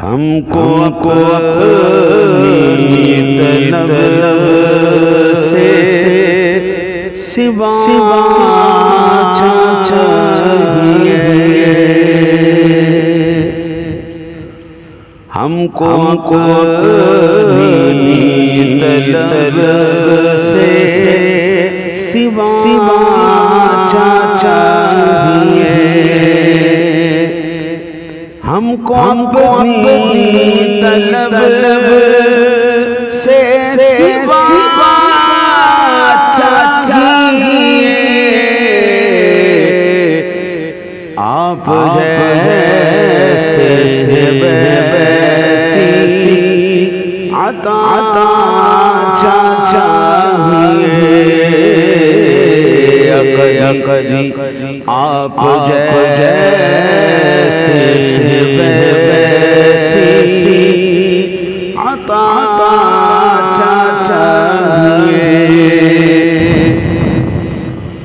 हमको अपनी तलब से सिवा चाहिए। हमको अपनी तलब से सिवा चाहिए। हमको अपनी तलब से सिवा चाहिए। आप जैसे वैसी अता चाहिए। आप जैसे वैसी अता चाहिए।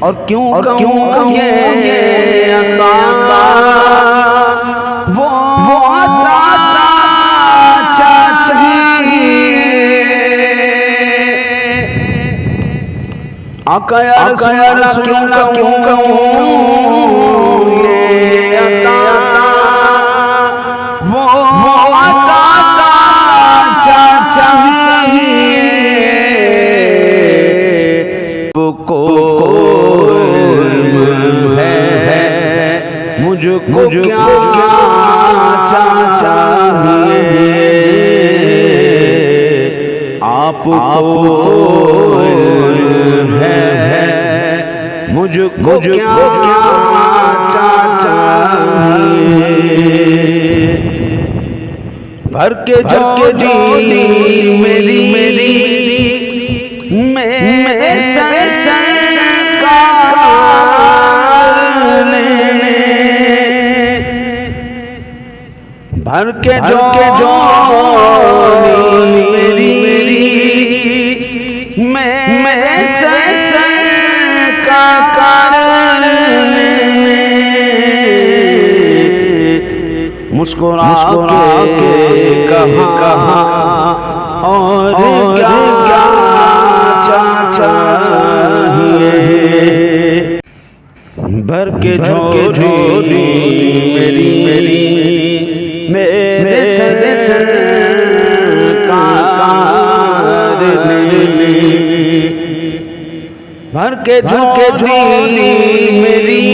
और क्यों ये अता वो अता चाहिए। आका या रसूल क्यों ये अता वो अता चाहिए। को मुझको क्या चाहिए। आपको है मुझको क्या चाहिए। भर के जो मेरी भर के जो मेरी का कारण मुस्कुरा के कहा और क्या चाहिए। भर के जो मेरी मेरे सर का भर के जो मेरी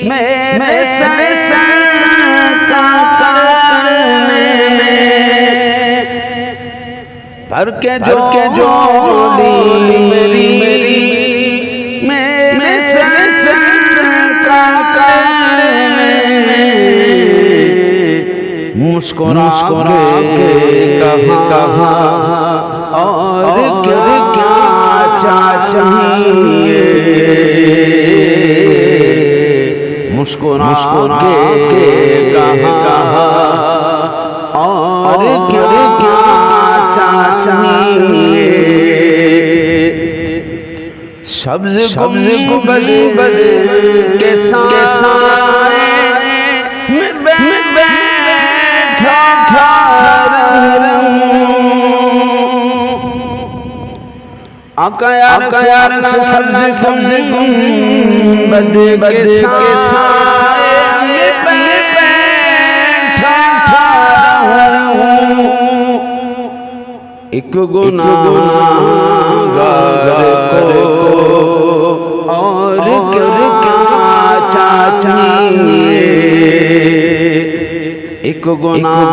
मेरे सर का भर के जो मेरी मेरे सर का मुस्कुरा के कहा और क्या चाहिए। मुस्कुरा के कहा और क्या चाहिए। सब्ज गुंबद के साए में आका या रसूल सब्ज गुंबद के साए में बैठा रहूं। एक गुनाहगार को और क्या चाहिए। एक गुनाह